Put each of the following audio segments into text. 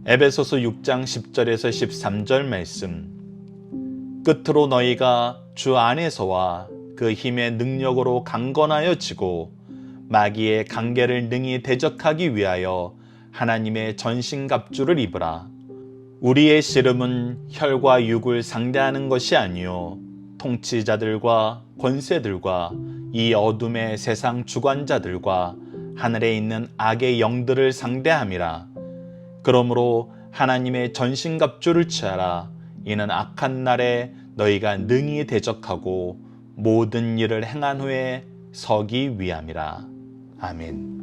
에베소서 6장 10절에서 13절 말씀. 끝으로 너희가 주 안에서와 그 힘의 능력으로 강건하여 지고 마귀의 관계를 능히 대적하기 위하여 하나님의 전신갑주를 입으라. 우리의 씨름은 혈과 육을 상대하는 것이 아니요 통치자들과 권세들과 이 어둠의 세상 주관자들과 하늘에 있는 악의 영들을 상대함이라. 그러므로 하나님의 전신갑주를 취하라. 이는 악한 날에 너희가 능히 대적하고 모든 일을 행한 후에 서기 위함이라. 아멘.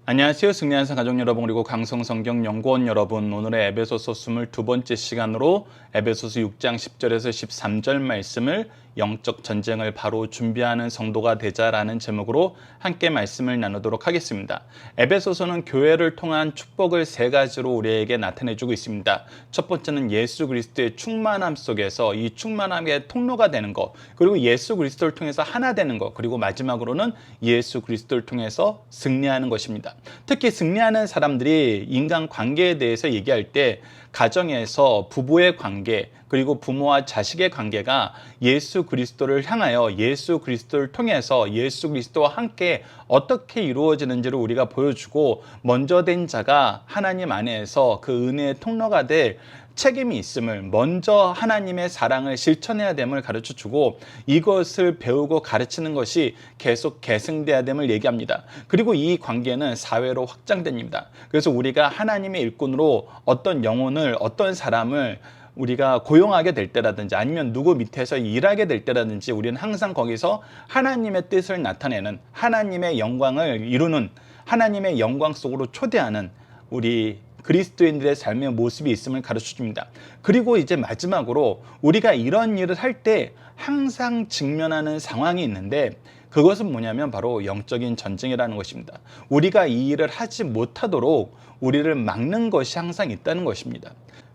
안녕하세요. 승리한산 가족 여러분, 그리고 강성성경연구원 여러분, 오늘의 에베소서 22번째 시간으로 에베소서 6장 10절에서 13절 말씀을 영적 전쟁을 바로 준비하는 성도가 되자라는 제목으로 함께 말씀을 나누도록 하겠습니다. 에베소서는 교회를 통한 축복을 세 가지로 우리에게 나타내주고 있습니다. 첫 번째는 예수 그리스도의 충만함 속에서 이 충만함의 통로가 되는 것, 그리고 예수 그리스도를 통해서 하나 되는 것, 그리고 마지막으로는 예수 그리스도를 통해서 승리하는 것입니다. 특히 승리하는 사람들이 인간 관계에 대해서 얘기할 때 가정에서 부부의 관계, 그리고 부모와 자식의 관계가 예수 그리스도를 향하여 예수 그리스도를 통해서 예수 그리스도와 함께 어떻게 이루어지는지를 우리가 보여주고, 먼저 된 자가 하나님 안에서 그 은혜의 통로가 될 책임이 있음을, 먼저 하나님의 사랑을 실천해야 됨을 가르쳐주고, 이것을 배우고 가르치는 것이 계속 계승돼야 됨을 얘기합니다. 그리고 이 관계는 사회로 확장됩니다. 그래서 우리가 하나님의 일꾼으로 어떤 영혼을, 어떤 사람을 우리가 고용하게 될 때라든지 아니면 누구 밑에서 일하게 될 때라든지 우리는 항상 거기서 하나님의 뜻을 나타내는, 하나님의 영광을 이루는, 하나님의 영광 속으로 초대하는 우리 그리스도인들의 삶의 모습이 있음을 가르쳐줍니다. 그리고 이제 마지막으로 우리가 이런 일을 할 때 항상 직면하는 상황이 있는데, 그것은 뭐냐면 바로 영적인 전쟁이라는 것입니다. 우리가 이 일을 하지 못하도록 우리를 막는 것이 항상 있다는 것입니다.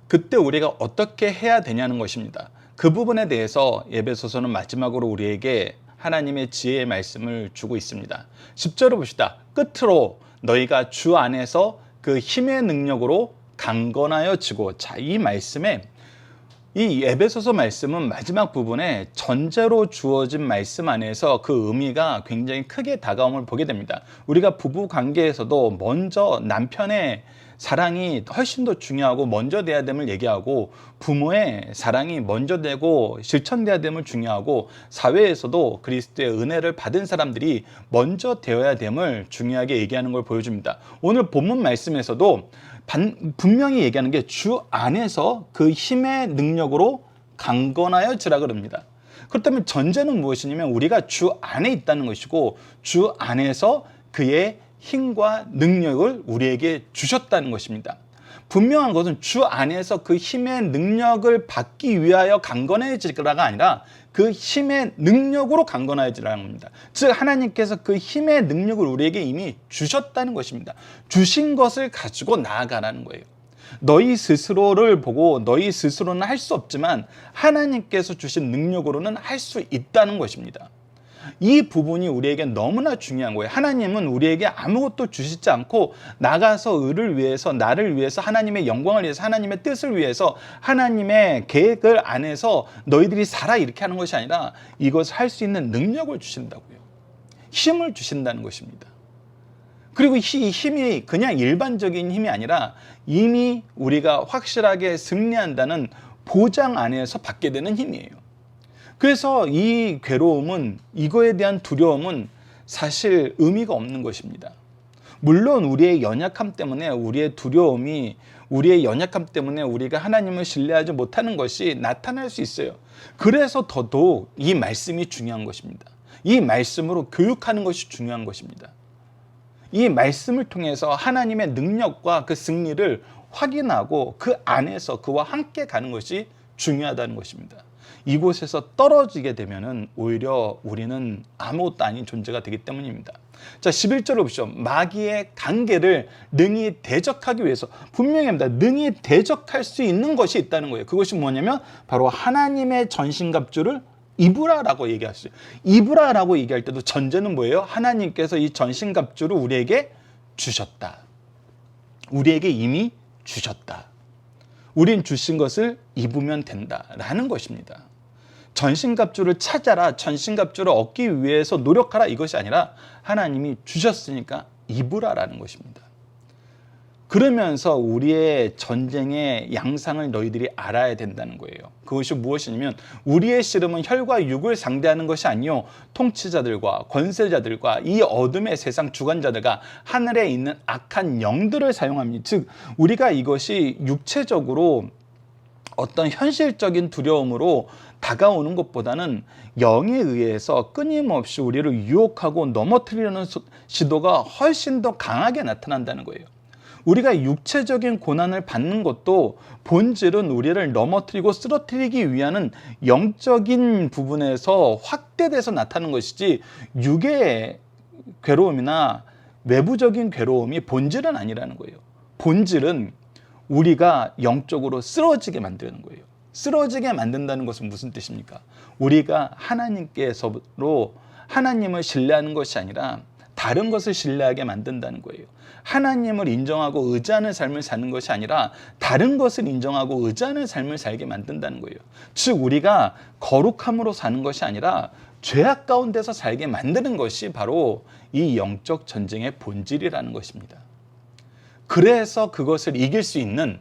그때 우리가 어떻게 해야 되냐는 것입니다. 그 부분에 대해서 에베소서는 마지막으로 우리에게 하나님의 지혜의 말씀을 주고 있습니다. 10절을 봅시다. 끝으로 너희가 주 안에서 그 힘의 능력으로 강건하여 지고. 자, 이 말씀에, 이 에베소서 말씀은 마지막 부분에 전제로 주어진 말씀 안에서 그 의미가 굉장히 크게 다가옴을 보게 됩니다. 우리가 부부 관계에서도 먼저 남편의 사랑이 훨씬 더 중요하고 먼저 돼야 됨을 얘기하고, 부모의 사랑이 먼저 되고 실천돼야 됨을 중요하고, 사회에서도 그리스도의 은혜를 받은 사람들이 먼저 되어야 됨을 중요하게 얘기하는 걸 보여줍니다. 오늘 본문 말씀에서도 분명히 얘기하는 게 주 안에서 그 힘의 능력으로 강건하여 지라 그럽니다. 그렇다면 전제는 무엇이냐면 우리가 주 안에 있다는 것이고, 주 안에서 그의 힘과 능력을 우리에게 주셨다는 것입니다. 분명한 것은 주 안에서 그 힘의 능력을 받기 위하여 강건해지라가 아니라 그 힘의 능력으로 강건해지라는 겁니다. 즉 하나님께서 그 힘의 능력을 우리에게 이미 주셨다는 것입니다. 주신 것을 가지고 나아가라는 거예요. 너희 스스로를 보고 너희 스스로는 할 수 없지만 하나님께서 주신 능력으로는 할 수 있다는 것입니다. 이 부분이 우리에게 너무나 중요한 거예요. 하나님은 우리에게 아무것도 주시지 않고 나가서 을을 위해서, 나를 위해서, 하나님의 영광을 위해서, 하나님의 뜻을 위해서, 하나님의 계획을 안에서 너희들이 살아, 이렇게 하는 것이 아니라 이것을 할 수 있는 능력을 주신다고요. 힘을 주신다는 것입니다. 그리고 이 힘이 그냥 일반적인 힘이 아니라 이미 우리가 확실하게 승리한다는 보장 안에서 받게 되는 힘이에요. 그래서 이 괴로움은, 이거에 대한 두려움은 사실 의미가 없는 것입니다. 물론 우리의 연약함 때문에, 우리의 두려움이, 우리의 연약함 때문에 우리가 하나님을 신뢰하지 못하는 것이 나타날 수 있어요. 그래서 더더욱 이 말씀이 중요한 것입니다. 이 말씀으로 교육하는 것이 중요한 것입니다. 이 말씀을 통해서 하나님의 능력과 그 승리를 확인하고 그 안에서 그와 함께 가는 것이 중요하다는 것입니다. 이곳에서 떨어지게 되면은 오히려 우리는 아무것도 아닌 존재가 되기 때문입니다. 자, 11절을 보시죠. 마귀의 관계를 능히 대적하기 위해서, 분명히 합니다. 능히 대적할 수 있는 것이 있다는 거예요. 그것이 뭐냐면 바로 하나님의 전신갑주를 이브라라고 얘기하시죠. 이브라라고 얘기할 때도 전제는 뭐예요? 하나님께서 이 전신갑주를 우리에게 주셨다. 우리에게 이미 주셨다. 우린 주신 것을 입으면 된다라는 것입니다. 전신갑주를 찾아라, 전신갑주를 얻기 위해서 노력하라 이것이 아니라 하나님이 주셨으니까 입으라라는 것입니다. 그러면서 우리의 전쟁의 양상을 너희들이 알아야 된다는 거예요. 그것이 무엇이냐면 우리의 씨름은 혈과 육을 상대하는 것이 아니요 통치자들과 권세자들과 이 어둠의 세상 주관자들과 하늘에 있는 악한 영들을 사용합니다. 즉 우리가 이것이 육체적으로 어떤 현실적인 두려움으로 다가오는 것보다는 영에 의해서 끊임없이 우리를 유혹하고 넘어뜨리려는 시도가 훨씬 더 강하게 나타난다는 거예요. 우리가 육체적인 고난을 받는 것도 본질은 우리를 넘어뜨리고 쓰러뜨리기 위한 영적인 부분에서 확대돼서 나타나는 것이지 육의 괴로움이나 외부적인 괴로움이 본질은 아니라는 거예요. 본질은 우리가 영적으로 쓰러지게 만드는 거예요. 쓰러지게 만든다는 것은 무슨 뜻입니까? 우리가 하나님께서로 하나님을 신뢰하는 것이 아니라 다른 것을 신뢰하게 만든다는 거예요. 하나님을 인정하고 의지하는 삶을 사는 것이 아니라 다른 것을 인정하고 의지하는 삶을 살게 만든다는 거예요. 즉 우리가 거룩함으로 사는 것이 아니라 죄악 가운데서 살게 만드는 것이 바로 이 영적 전쟁의 본질이라는 것입니다. 그래서 그것을 이길 수 있는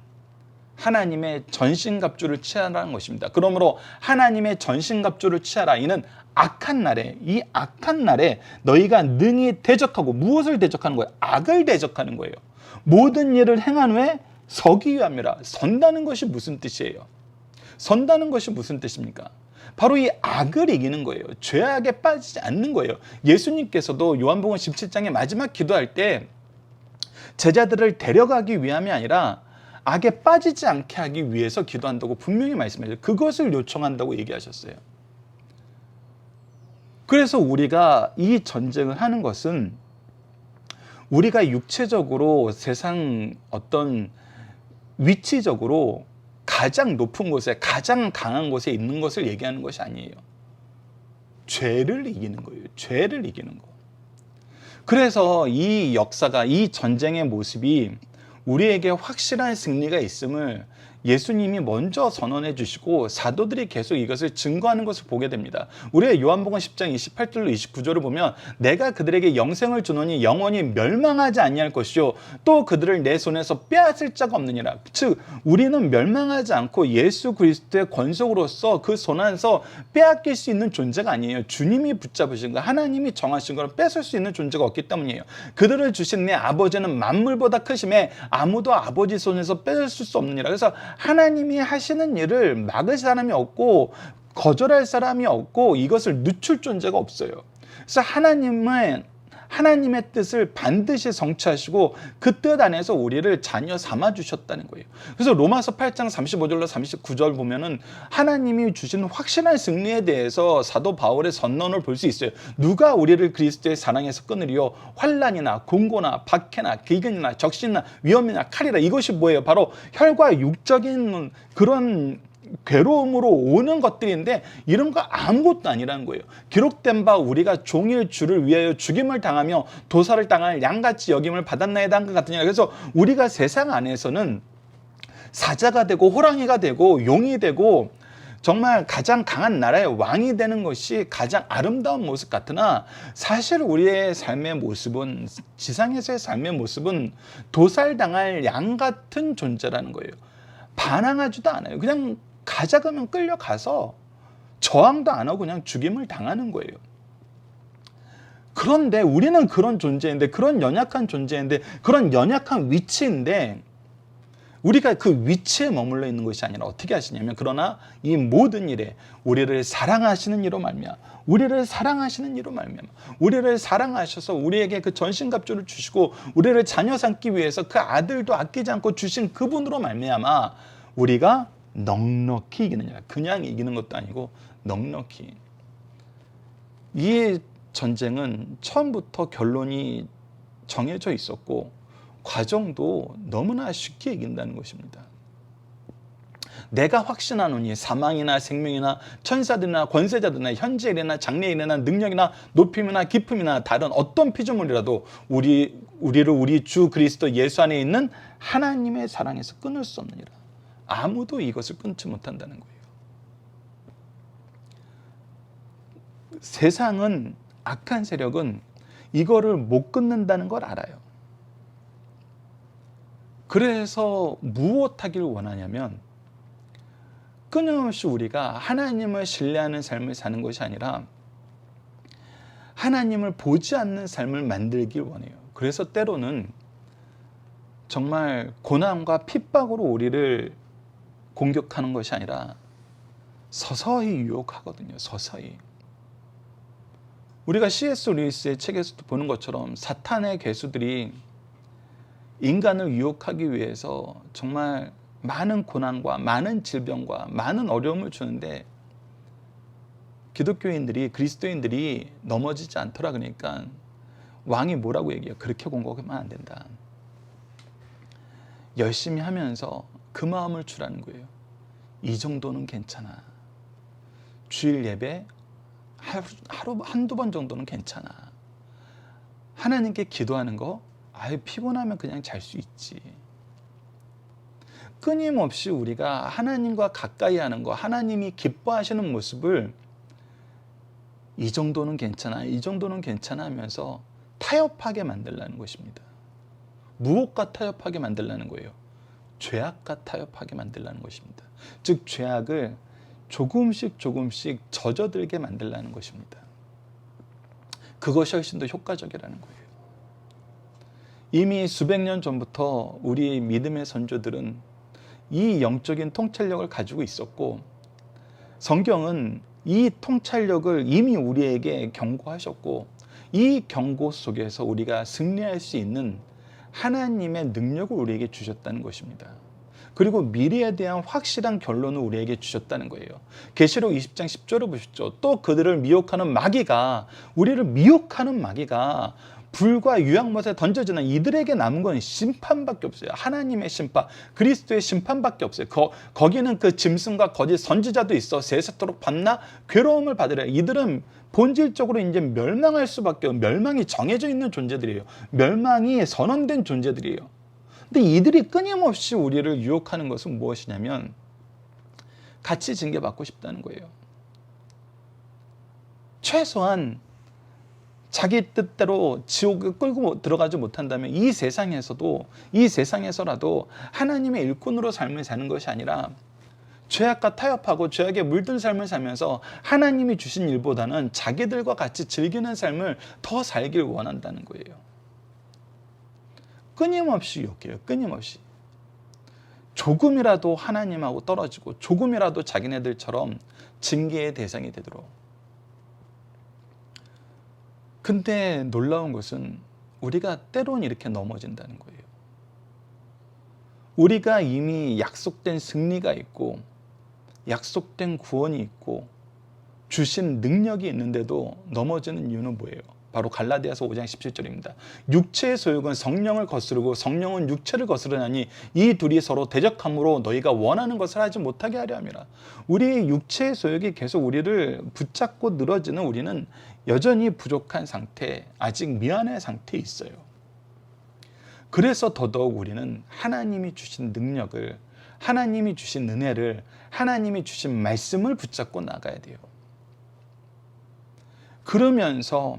하나님의 전신갑주를 취하라는 것입니다. 그러므로 하나님의 전신갑주를 취하라. 이는 악한 날에, 이 악한 날에 너희가 능히 대적하고, 무엇을 대적하는 거예요? 악을 대적하는 거예요. 모든 일을 행한 후에 서기 위함이라. 선다는 것이 무슨 뜻이에요? 선다는 것이 무슨 뜻입니까? 바로 이 악을 이기는 거예요. 죄악에 빠지지 않는 거예요. 예수님께서도 요한복음 17장의 마지막 기도할 때 제자들을 데려가기 위함이 아니라 악에 빠지지 않게 하기 위해서 기도한다고 분명히 말씀하셨어요. 그것을 요청한다고 얘기하셨어요. 그래서 우리가 이 전쟁을 하는 것은 우리가 육체적으로 세상 어떤 위치적으로 가장 높은 곳에, 가장 강한 곳에 있는 것을 얘기하는 것이 아니에요. 죄를 이기는 거예요. 죄를 이기는 거. 그래서 이 역사가, 이 전쟁의 모습이 우리에게 확실한 승리가 있음을 예수님이 먼저 선언해 주시고 사도들이 계속 이것을 증거하는 것을 보게 됩니다. 우리가 요한복음 10장 28절로 29절을 보면 내가 그들에게 영생을 주노니 영원히 멸망하지 아니할 것이요 또 그들을 내 손에서 빼앗을 자가 없느니라. 즉 우리는 멸망하지 않고 예수 그리스도의 권속으로서 그 손 안에서 빼앗길 수 있는 존재가 아니에요. 주님이 붙잡으신 거, 하나님이 정하신 걸 뺏을 수 있는 존재가 없기 때문이에요. 그들을 주신 내 아버지는 만물보다 크심에 아무도 아버지 손에서 뺏을 수 없느니라. 그래서 하나님이 하시는 일을 막을 사람이 없고 거절할 사람이 없고 이것을 늦출 존재가 없어요. 그래서 하나님의 뜻을 반드시 성취하시고 그 뜻 안에서 우리를 자녀 삼아 주셨다는 거예요. 그래서 로마서 8장 35절로 39절 보면은 하나님이 주신 확실한 승리에 대해서 사도 바울의 선언을 볼 수 있어요. 누가 우리를 그리스도의 사랑에서 끊으리요? 환난이나 공고나 박해나 기근이나 적신이나 위험이나 칼이라. 이것이 뭐예요? 바로 혈과 육적인 그런 괴로움으로 오는 것들인데 이런 거 아무것도 아니라는 거예요. 기록된 바 우리가 종일 주를 위하여 죽임을 당하며 도살을 당할 양같이 여김을 받았나이다 한 것 같으니라. 그래서 우리가 세상 안에서는 사자가 되고 호랑이가 되고 용이 되고 정말 가장 강한 나라의 왕이 되는 것이 가장 아름다운 모습 같으나 사실 우리의 삶의 모습은, 지상에서의 삶의 모습은 도살당할 양 같은 존재라는 거예요. 반항하지도 않아요. 그냥 가자그러면 끌려가서 저항도 안 하고 그냥 죽임을 당하는 거예요. 그런데 우리는 그런 존재인데, 그런 연약한 존재인데, 그런 연약한 위치인데 우리가 그 위치에 머물러 있는 것이 아니라 어떻게 하시냐면, 그러나 이 모든 일에 우리를 사랑하시는 이로 말미암아, 우리를 사랑하시는 이로 말미암아, 우리를 사랑하셔서 우리에게 그 전신갑주를 주시고 우리를 자녀 삼기 위해서 그 아들도 아끼지 않고 주신 그분으로 말미암아 우리가 넉넉히 이기느냐. 그냥 이기는 것도 아니고 넉넉히. 이 전쟁은 처음부터 결론이 정해져 있었고 과정도 너무나 쉽게 이긴다는 것입니다. 내가 확신하노니 사망이나 생명이나 천사들이나 권세자들이나 현재일이나 장래일이나 능력이나 높임이나 깊음이나 다른 어떤 피조물이라도 우리를 우리 주 그리스도 예수 안에 있는 하나님의 사랑에서 끊을 수 없느니라. 아무도 이것을 끊지 못한다는 거예요. 세상은, 악한 세력은 이거를 못 끊는다는 걸 알아요. 그래서 무엇하길 원하냐면 끊임없이 우리가 하나님을 신뢰하는 삶을 사는 것이 아니라 하나님을 보지 않는 삶을 만들길 원해요. 그래서 때로는 정말 고난과 핍박으로 우리를 공격하는 것이 아니라 서서히 유혹하거든요. 서서히. 우리가 C.S. 루이스의 책에서도 보는 것처럼 사탄의 괴수들이 인간을 유혹하기 위해서 정말 많은 고난과 많은 질병과 많은 어려움을 주는데 기독교인들이, 그리스도인들이 넘어지지 않더라. 그러니까 왕이 뭐라고 얘기해요? 그렇게 공격하면 안 된다. 열심히 하면서 그 마음을 주라는 거예요. 이 정도는 괜찮아. 주일 예배 하루 한두 번 정도는 괜찮아. 하나님께 기도하는 거 피곤하면 그냥 잘 수 있지. 끊임없이 우리가 하나님과 가까이 하는 거, 하나님이 기뻐하시는 모습을 이 정도는 괜찮아, 이 정도는 괜찮아 하면서 타협하게 만들라는 것입니다. 무엇과 타협하게 만들라는 거예요? 죄악과 타협하게 만들라는 것입니다. 즉 죄악을 조금씩 젖어들게 만들라는 것입니다. 그것이 훨씬 더 효과적이라는 거예요. 이미 수백 년 전부터 우리 믿음의 선조들은 이 영적인 통찰력을 가지고 있었고 성경은 이 통찰력을 이미 우리에게 경고하셨고 이 경고 속에서 우리가 승리할 수 있는 하나님의 능력을 우리에게 주셨다는 것입니다. 그리고 미래에 대한 확실한 결론을 우리에게 주셨다는 거예요. 계시록 20장 10절을 보십시오. 또 그들을 미혹하는 마귀가, 우리를 미혹하는 마귀가 불과 유황못에 던져지는 이들에게 남은 건 심판밖에 없어요. 하나님의 심판, 그리스도의 심판밖에 없어요. 거기는 그 짐승과 거짓 선지자도 있어 세세토록 밤낮 괴로움을 받으려. 이들은 본질적으로 이제 멸망할 수밖에 없어요. 멸망이 정해져 있는 존재들이에요. 멸망이 선언된 존재들이에요. 근데 이들이 끊임없이 우리를 유혹하는 것은 무엇이냐면 같이 징계받고 싶다는 거예요. 최소한 자기 뜻대로 지옥에 끌고 들어가지 못한다면 이 세상에서라도 하나님의 일꾼으로 삶을 사는 것이 아니라 죄악과 타협하고 죄악에 물든 삶을 살면서 하나님이 주신 일보다는 자기들과 같이 즐기는 삶을 더 살길 원한다는 거예요. 끊임없이 욕해요. 끊임없이. 조금이라도 하나님하고 떨어지고 조금이라도 자기네들처럼 징계의 대상이 되도록. 근데 놀라운 것은 우리가 때론 이렇게 넘어진다는 거예요. 우리가 이미 약속된 승리가 있고 약속된 구원이 있고 주신 능력이 있는데도 넘어지는 이유는 뭐예요? 바로 갈라디아서 5장 17절입니다. 육체의 소욕은 성령을 거스르고 성령은 육체를 거스르나니 이 둘이 서로 대적함으로 너희가 원하는 것을 하지 못하게 하려 함이라. 우리의 육체의 소욕이 계속 우리를 붙잡고 늘어지는 우리는 여전히 부족한 상태, 아직 미완의 상태에 있어요. 그래서 더더욱 우리는 하나님이 주신 능력을, 하나님이 주신 은혜를, 하나님이 주신 말씀을 붙잡고 나가야 돼요. 그러면서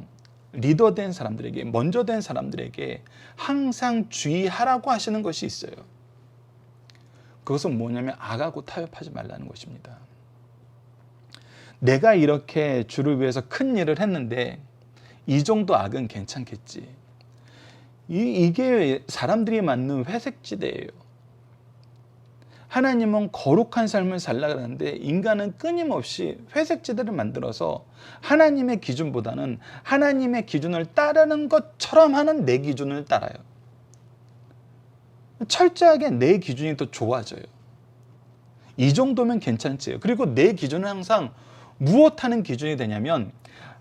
리더된 사람들에게, 먼저 된 사람들에게 항상 주의하라고 하시는 것이 있어요. 그것은 뭐냐면 악하고 타협하지 말라는 것입니다. 내가 이렇게 주를 위해서 큰 일을 했는데 이 정도 악은 괜찮겠지. 이게 사람들이 만든 회색지대예요. 하나님은 거룩한 삶을 살려고 하는데 인간은 끊임없이 회색지대를 만들어서 하나님의 기준보다는 하나님의 기준을 따르는 것처럼 하는 내 기준을 따라요. 철저하게 내 기준이 더 좋아져요. 이 정도면 괜찮지요. 그리고 내 기준은 항상 무엇하는 기준이 되냐면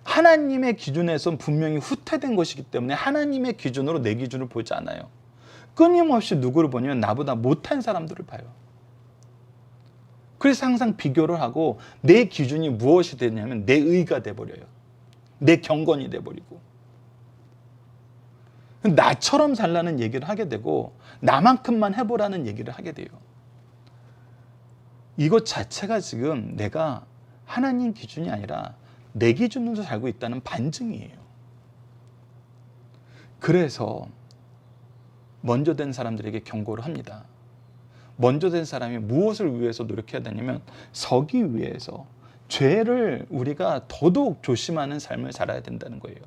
하나님의 기준에선 분명히 후퇴된 것이기 때문에 하나님의 기준으로 내 기준을 보지 않아요. 끊임없이 누구를 보냐면 나보다 못한 사람들을 봐요. 그래서 항상 비교를 하고 내 기준이 무엇이 되냐면 내 의가 돼버려요. 내 경건이 돼버리고. 나처럼 살라는 얘기를 하게 되고 나만큼만 해보라는 얘기를 하게 돼요. 이것 자체가 지금 내가 하나님 기준이 아니라 내 기준으로 살고 있다는 반증이에요. 그래서 먼저 된 사람들에게 경고를 합니다. 먼저 된 사람이 무엇을 위해서 노력해야 되냐면 서기 위해서 죄를 우리가 더더욱 조심하는 삶을 살아야 된다는 거예요.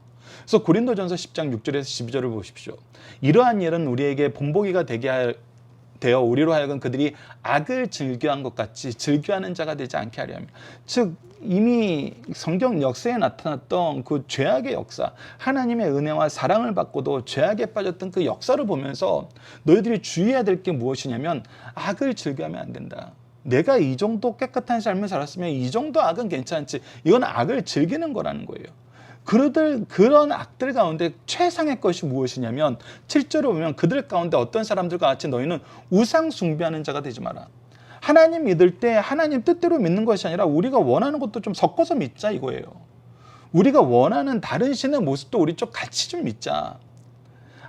그래서 고린도전서 10장 6절에서 12절을 보십시오. 이러한 일은 우리에게 본보기가 되어 우리로 하여금 그들이 악을 즐겨한 것 같이 즐겨하는 자가 되지 않게 하려 합니다. 즉 이미 성경 역사에 나타났던 그 죄악의 역사, 하나님의 은혜와 사랑을 받고도 죄악에 빠졌던 그 역사를 보면서 너희들이 주의해야 될 게 무엇이냐면 악을 즐겨하면 안 된다. 내가 이 정도 깨끗한 삶을 살았으면 이 정도 악은 괜찮지. 이건 악을 즐기는 거라는 거예요. 그런 악들 가운데 최상의 것이 무엇이냐면 7절에 보면 그들 가운데 어떤 사람들과 같이 너희는 우상 숭배하는 자가 되지 마라. 하나님 믿을 때 하나님 뜻대로 믿는 것이 아니라 우리가 원하는 것도 좀 섞어서 믿자 이거예요. 우리가 원하는 다른 신의 모습도 우리 좀 같이 좀 믿자.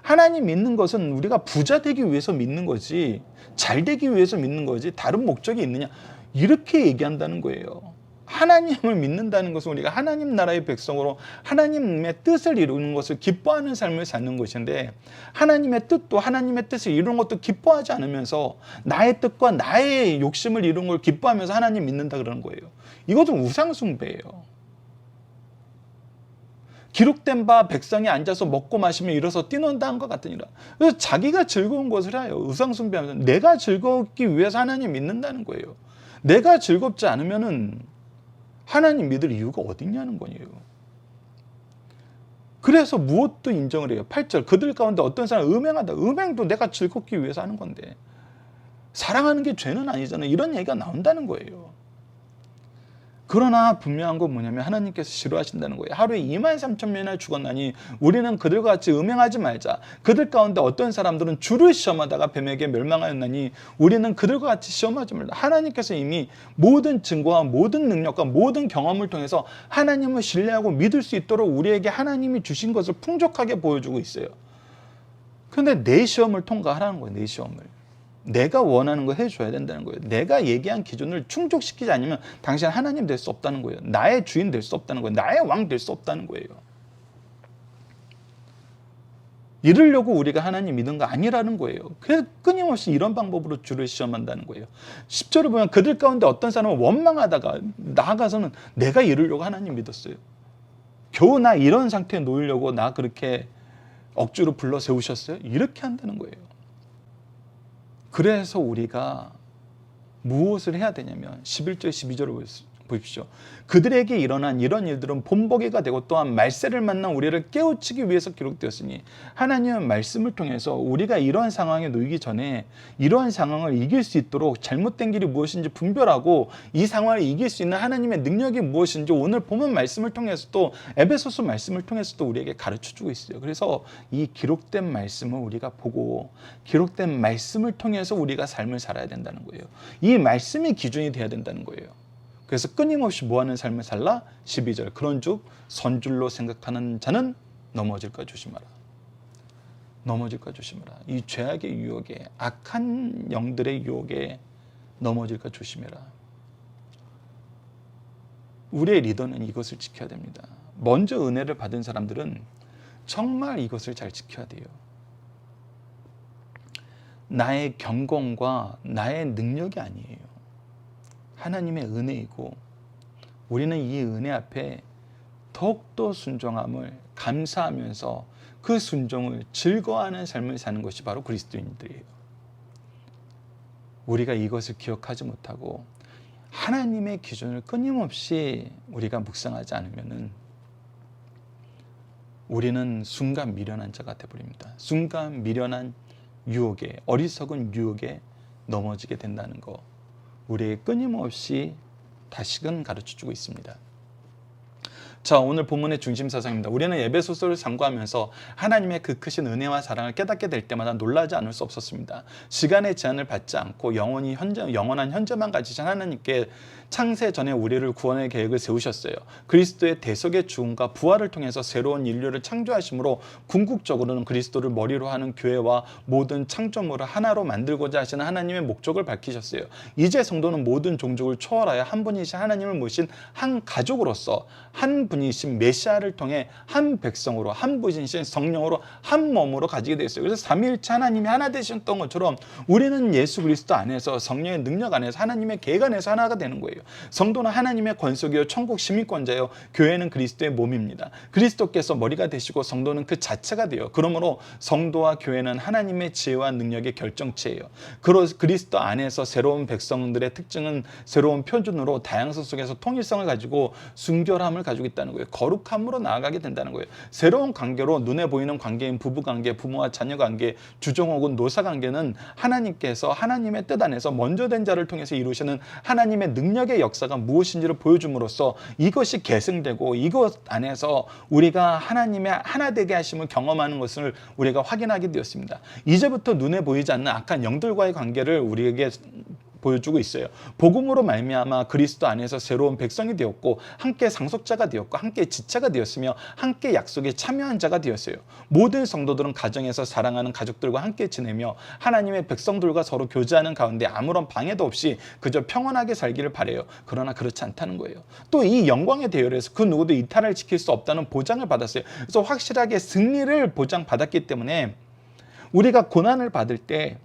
하나님 믿는 것은 우리가 부자 되기 위해서 믿는 거지 잘 되기 위해서 믿는 거지 다른 목적이 있느냐 이렇게 얘기한다는 거예요. 하나님을 믿는다는 것은 우리가 하나님 나라의 백성으로 하나님의 뜻을 이루는 것을 기뻐하는 삶을 사는 것인데 하나님의 뜻도 하나님의 뜻을 이루는 것도 기뻐하지 않으면서 나의 뜻과 나의 욕심을 이루는 걸 기뻐하면서 하나님 믿는다 그러는 거예요. 이것은 우상숭배예요. 기록된 바 백성이 앉아서 먹고 마시며 일어서 뛰논다 한 것 같으니라. 그래서 자기가 즐거운 것을 해요. 우상숭배하면서 내가 즐겁기 위해서 하나님 믿는다는 거예요. 내가 즐겁지 않으면은 하나님 믿을 이유가 어디 있냐는 거예요. 그래서 무엇도 인정을 해요. 8절 그들 가운데 어떤 사람은 음행하다. 음행도 내가 즐겁기 위해서 하는 건데 사랑하는 게 죄는 아니잖아요. 이런 얘기가 나온다는 거예요. 그러나 분명한 건 뭐냐면 하나님께서 싫어하신다는 거예요. 하루에 23,000명이나 죽었나니 우리는 그들과 같이 음행하지 말자. 그들 가운데 어떤 사람들은 주를 시험하다가 뱀에게 멸망하였나니 우리는 그들과 같이 시험하지 말자. 하나님께서 이미 모든 증거와 모든 능력과 모든 경험을 통해서 하나님을 신뢰하고 믿을 수 있도록 우리에게 하나님이 주신 것을 풍족하게 보여주고 있어요. 그런데 내 시험을 통과하라는 거예요. 내 시험을. 내가 원하는 거 해줘야 된다는 거예요. 내가 얘기한 기준을 충족시키지 않으면 당신은 하나님 될 수 없다는 거예요. 나의 주인 될 수 없다는 거예요. 나의 왕 될 수 없다는 거예요. 이러려고 우리가 하나님 믿은 거 아니라는 거예요. 그래서 끊임없이 이런 방법으로 주를 시험한다는 거예요. 10절을 보면 그들 가운데 어떤 사람은 원망하다가 나아가서는 내가 이러려고 하나님 믿었어요. 겨우 나 이런 상태에 놓으려고 나 그렇게 억지로 불러 세우셨어요? 이렇게 한다는 거예요. 그래서 우리가 무엇을 해야 되냐면 11절 12절을 보십시오. 그들에게 일어난 이런 일들은 본보기가 되고 또한 말세를 만난 우리를 깨우치기 위해서 기록되었으니 하나님은 말씀을 통해서 우리가 이러한 상황에 놓이기 전에 이러한 상황을 이길 수 있도록 잘못된 길이 무엇인지 분별하고 이 상황을 이길 수 있는 하나님의 능력이 무엇인지 오늘 본문 말씀을 통해서도 에베소서 말씀을 통해서도 우리에게 가르쳐주고 있어요. 그래서 이 기록된 말씀을 우리가 보고 기록된 말씀을 통해서 우리가 삶을 살아야 된다는 거예요. 이 말씀이 기준이 돼야 된다는 거예요. 그래서 끊임없이 뭐하는 삶을 살라? 12절 그런즉 선줄로 생각하는 자는 넘어질까 조심하라. 넘어질까 조심하라. 이 죄악의 유혹에 악한 영들의 유혹에 넘어질까 조심해라. 우리의 리더는 이것을 지켜야 됩니다. 먼저 은혜를 받은 사람들은 정말 이것을 잘 지켜야 돼요. 나의 경건과 나의 능력이 아니에요. 하나님의 은혜이고 우리는 이 은혜 앞에 더욱더 순종함을 감사하면서 그 순종을 즐거워하는 삶을 사는 것이 바로 그리스도인들이에요. 우리가 이것을 기억하지 못하고 하나님의 기준을 끊임없이 우리가 묵상하지 않으면은 우리는 순간 미련한 자가 되어버립니다. 순간 미련한 유혹에 어리석은 유혹에 넘어지게 된다는 거 우리에게 끊임없이 다시금 가르쳐주고 있습니다. 자, 오늘 본문의 중심 사상입니다. 우리는 에베소서를 상고하면서 하나님의 그 크신 은혜와 사랑을 깨닫게 될 때마다 놀라지 않을 수 없었습니다. 시간의 제한을 받지 않고 영원한 현재만 가지신 하나님께 창세 전에 우리를 구원의 계획을 세우셨어요. 그리스도의 대속의 죽음과 부활을 통해서 새로운 인류를 창조하심으로 궁극적으로는 그리스도를 머리로 하는 교회와 모든 창조물을 하나로 만들고자 하시는 하나님의 목적을 밝히셨어요. 이제 성도는 모든 종족을 초월하여 한 분이신 하나님을 모신 한 가족으로서 한 분이신 메시아를 통해 한 백성으로, 한 분이신 성령으로, 한 몸으로 가지게 되었어요. 그래서 삼위일체 하나님이 하나 되셨던 것처럼 우리는 예수 그리스도 안에서 성령의 능력 안에서 하나님의 계획 안에서 하나가 되는 거예요. 성도는 하나님의 권속이요 천국 시민권자요, 교회는 그리스도의 몸입니다. 그리스도께서 머리가 되시고 성도는 그 자체가 돼요. 그러므로 성도와 교회는 하나님의 지혜와 능력의 결정체예요. 그리스도 안에서 새로운 백성들의 특징은 새로운 표준으로 다양성 속에서 통일성을 가지고 순결함을 가지고 있다는 거예요. 거룩함으로 나아가게 된다는 거예요. 새로운 관계로 눈에 보이는 관계인 부부관계, 부모와 자녀관계, 주종 혹은 노사관계는 하나님께서 하나님의 뜻 안에서 먼저 된 자를 통해서 이루시는 하나님의 능력의 역사가 무엇인지를 보여줌으로써 이것이 계승되고 이것 안에서 우리가 하나님의 하나 되게 하심을 경험하는 것을 우리가 확인하게 되었습니다. 이제부터 눈에 보이지 않는 악한 영들과의 관계를 우리에게 보여주고 있어요. 복음으로 말미암아 그리스도 안에서 새로운 백성이 되었고 함께 상속자가 되었고 함께 지체가 되었으며 함께 약속에 참여한 자가 되었어요. 모든 성도들은 가정에서 사랑하는 가족들과 함께 지내며 하나님의 백성들과 서로 교제하는 가운데 아무런 방해도 없이 그저 평온하게 살기를 바라요. 그러나 그렇지 않다는 거예요. 또 이 영광의 대열에서 그 누구도 이탈을 지킬 수 없다는 보장을 받았어요. 그래서 확실하게 승리를 보장받았기 때문에 우리가 고난을 받을 때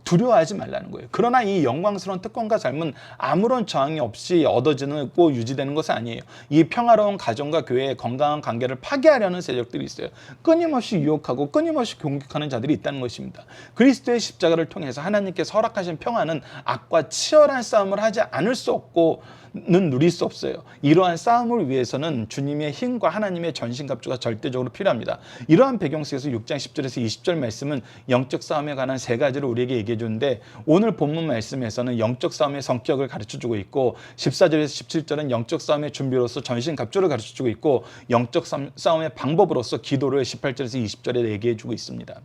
두려워하지 말라는 거예요. 그러나 이 영광스러운 특권과 삶은 아무런 저항이 없이 얻어지고 유지되는 것은 아니에요. 이 평화로운 가정과 교회의 건강한 관계를 파괴하려는 세력들이 있어요. 끊임없이 유혹하고 끊임없이 공격하는 자들이 있다는 것입니다. 그리스도의 십자가를 통해서 하나님께서 허락하신 평화는 악과 치열한 싸움을 하지 않을 수 없고 는 누릴 수 없어요. 이러한 싸움을 위해서는 주님의 힘과 하나님의 전신갑주가 절대적으로 필요합니다. 이러한 배경 속에서 6장 10절에서 20절 말씀은 영적 싸움에 관한 세 가지를 우리에게 얘기해 주는데 오늘 본문 말씀에서는 영적 싸움의 성격을 가르쳐주고 있고 14절에서 17절은 영적 싸움의 준비로서 전신갑주를 가르쳐주고 있고 영적 싸움의 방법으로서 기도를 18절에서 20절에 얘기해 주고 있습니다.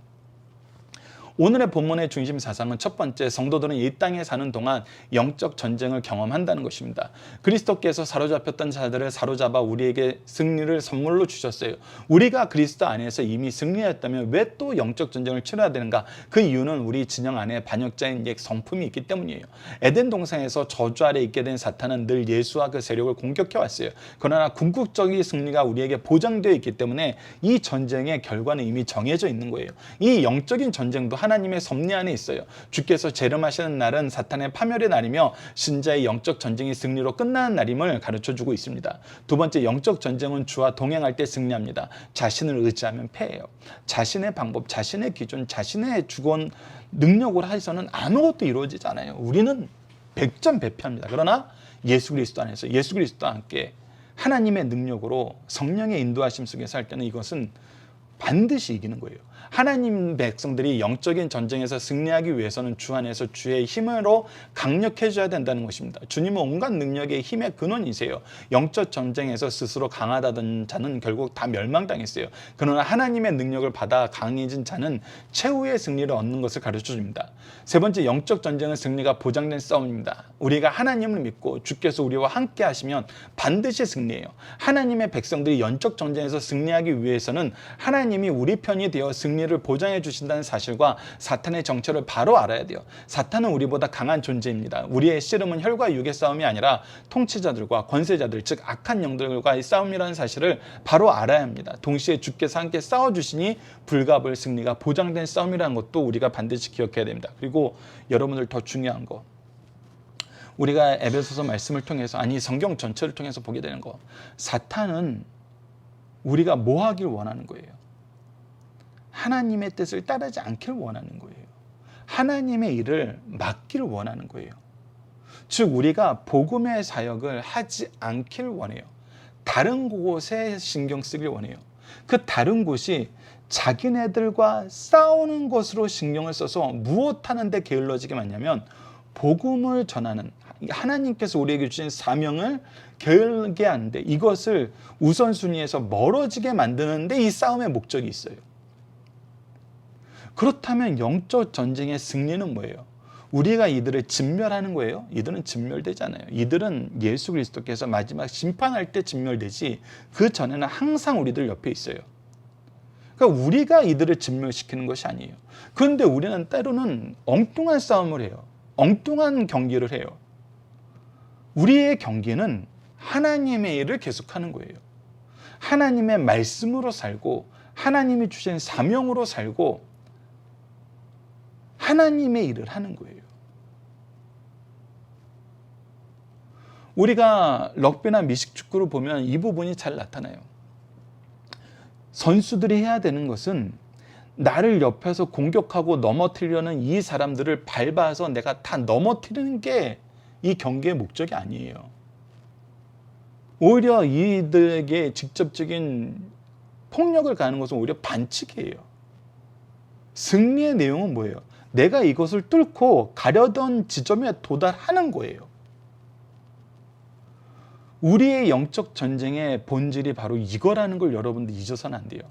오늘의 본문의 중심 사상은 첫 번째, 성도들은 이 땅에 사는 동안 영적 전쟁을 경험한다는 것입니다. 그리스도께서 사로잡혔던 자들을 사로잡아 우리에게 승리를 선물로 주셨어요. 우리가 그리스도 안에서 이미 승리했다면 왜 또 영적 전쟁을 치러야 되는가? 그 이유는 우리 진영 안에 반역자인 옛 성품이 있기 때문이에요. 에덴 동산에서 저주 아래 있게 된 사탄은 늘 예수와 그 세력을 공격해 왔어요. 그러나 궁극적인 승리가 우리에게 보장되어 있기 때문에 이 전쟁의 결과는 이미 정해져 있는 거예요. 이 영적인 전쟁도 하나님의 섭리 안에 있어요. 주께서 재림하시는 날은 사탄의 파멸의 날이며 신자의 영적 전쟁이 승리로 끝나는 날임을 가르쳐주고 있습니다. 두 번째, 영적 전쟁은 주와 동행할 때 승리합니다. 자신을 의지하면 패해요. 자신의 방법, 자신의 기준, 자신의 주권 능력으로 해서는 아무것도 이루어지지 않아요. 우리는 백전백패합니다. 그러나 예수 그리스도 안에서 예수 그리스도와 함께 하나님의 능력으로 성령의 인도하심 속에서 할 때는 이것은 반드시 이기는 거예요. 하나님 백성들이 영적인 전쟁에서 승리하기 위해서는 주 안에서 주의 힘으로 강력해져야 된다는 것입니다. 주님은 온갖 능력의 힘의 근원이세요. 영적 전쟁에서 스스로 강하다던 자는 결국 다 멸망당했어요. 그러나 하나님의 능력을 받아 강해진 자는 최후의 승리를 얻는 것을 가르쳐줍니다. 세 번째, 영적 전쟁은 승리가 보장된 싸움입니다. 우리가 하나님을 믿고 주께서 우리와 함께 하시면 반드시 승리해요. 하나님의 백성들이 영적 전쟁에서 승리하기 위해서는 하나님이 우리 편이 되어 승리를 보장해 주신다는 사실과 사탄의 정체를 바로 알아야 돼요. 사탄은 우리보다 강한 존재입니다. 우리의 씨름은 혈과 육의 싸움이 아니라 통치자들과 권세자들, 즉 악한 영들과의 싸움이라는 사실을 바로 알아야 합니다. 동시에 주께서 함께 싸워주시니 불가불 승리가 보장된 싸움이라는 것도 우리가 반드시 기억해야 됩니다. 그리고 여러분들 더 중요한 거, 우리가 에베소서 말씀을 통해서, 아니 성경 전체를 통해서 보게 되는 거, 사탄은 우리가 뭐 하길 원하는 거예요? 하나님의 뜻을 따르지 않길 원하는 거예요. 하나님의 일을 막기를 원하는 거예요. 즉 우리가 복음의 사역을 하지 않길 원해요. 다른 곳에 신경 쓰길 원해요. 그 다른 곳이 자기네들과 싸우는 것으로 신경을 써서 무엇하는 데 게을러지게 만냐면 복음을 전하는, 하나님께서 우리에게 주신 사명을 결계 안 돼. 이것을 우선순위에서 멀어지게 만드는데 이 싸움의 목적이 있어요. 그렇다면 영적 전쟁의 승리는 뭐예요? 우리가 이들을 진멸하는 거예요? 이들은 진멸되지 않아요. 이들은 예수 그리스도께서 마지막 심판할 때 진멸되지 그 전에는 항상 우리들 옆에 있어요. 그러니까 우리가 이들을 진멸시키는 것이 아니에요. 그런데 우리는 때로는 엉뚱한 싸움을 해요. 엉뚱한 경기를 해요. 우리의 경기는 하나님의 일을 계속하는 거예요. 하나님의 말씀으로 살고 하나님이 주신 사명으로 살고 하나님의 일을 하는 거예요. 우리가 럭비나 미식축구를 보면 이 부분이 잘 나타나요. 선수들이 해야 되는 것은 나를 옆에서 공격하고 넘어뜨리려는 이 사람들을 밟아서 내가 다 넘어뜨리는 게 이 경기의 목적이 아니에요. 오히려 이들에게 직접적인 폭력을 가하는 것은 오히려 반칙이에요. 승리의 내용은 뭐예요? 내가 이것을 뚫고 가려던 지점에 도달하는 거예요. 우리의 영적 전쟁의 본질이 바로 이거라는 걸 여러분들 잊어서는 안 돼요.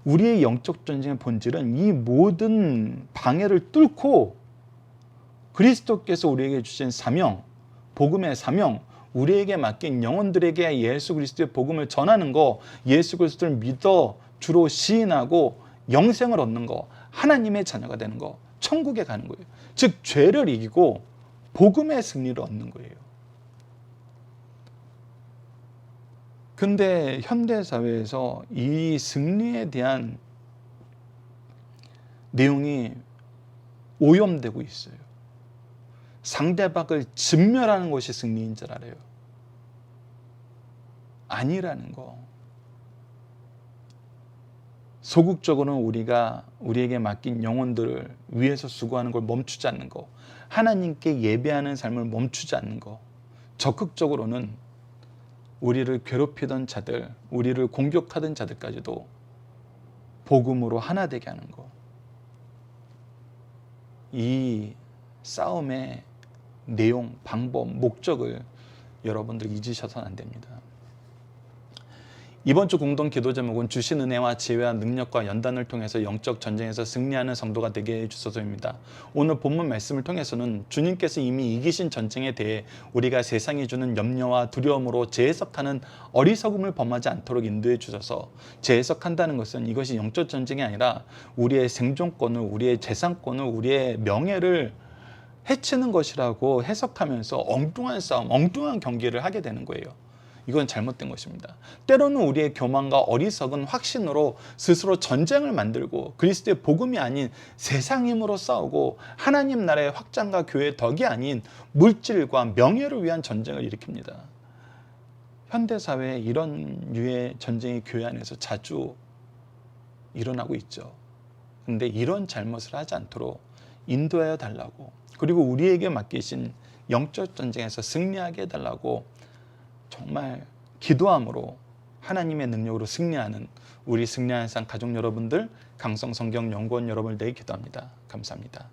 우리의 영적 전쟁의 본질은 이 모든 방해를 뚫고 그리스도께서 우리에게 주신 사명, 복음의 사명, 우리에게 맡긴 영혼들에게 예수 그리스도의 복음을 전하는 거, 예수 그리스도를 믿어 주로 시인하고 영생을 얻는 거, 하나님의 자녀가 되는 거, 천국에 가는 거예요. 즉 죄를 이기고 복음의 승리를 얻는 거예요. 근데 현대 사회에서 이 승리에 대한 내용이 오염되고 있어요. 상대방을 진멸하는 것이 승리인 줄 알아요. 아니라는 거. 소극적으로는 우리가 우리에게 맡긴 영혼들을 위해서 수고하는 걸 멈추지 않는 거. 하나님께 예배하는 삶을 멈추지 않는 거. 적극적으로는 우리를 괴롭히던 자들, 우리를 공격하던 자들까지도 복음으로 하나 되게 하는 거. 이 싸움의 내용, 방법, 목적을 여러분들 잊으셔서는 안 됩니다. 이번 주 공동 기도 제목은 주신 은혜와 지혜와 능력과 연단을 통해서 영적 전쟁에서 승리하는 성도가 되게 해주소서입니다. 오늘 본문 말씀을 통해서는 주님께서 이미 이기신 전쟁에 대해 우리가 세상이 주는 염려와 두려움으로 재해석하는 어리석음을 범하지 않도록 인도해 주셔서, 재해석한다는 것은 이것이 영적 전쟁이 아니라 우리의 생존권을, 우리의 재산권을, 우리의 명예를 해치는 것이라고 해석하면서 엉뚱한 싸움, 엉뚱한 경기를 하게 되는 거예요. 이건 잘못된 것입니다. 때로는 우리의 교만과 어리석은 확신으로 스스로 전쟁을 만들고 그리스도의 복음이 아닌 세상 힘으로 싸우고 하나님 나라의 확장과 교회의 덕이 아닌 물질과 명예를 위한 전쟁을 일으킵니다. 현대사회에 이런 류의 전쟁이 교회 안에서 자주 일어나고 있죠. 그런데 이런 잘못을 하지 않도록 인도하여 달라고, 그리고 우리에게 맡기신 영적 전쟁에서 승리하게 해달라고 정말 기도함으로 하나님의 능력으로 승리하는 우리 승리하는 상 가족 여러분들, 강성성경연구원 여러분을 내게 기도합니다. 감사합니다.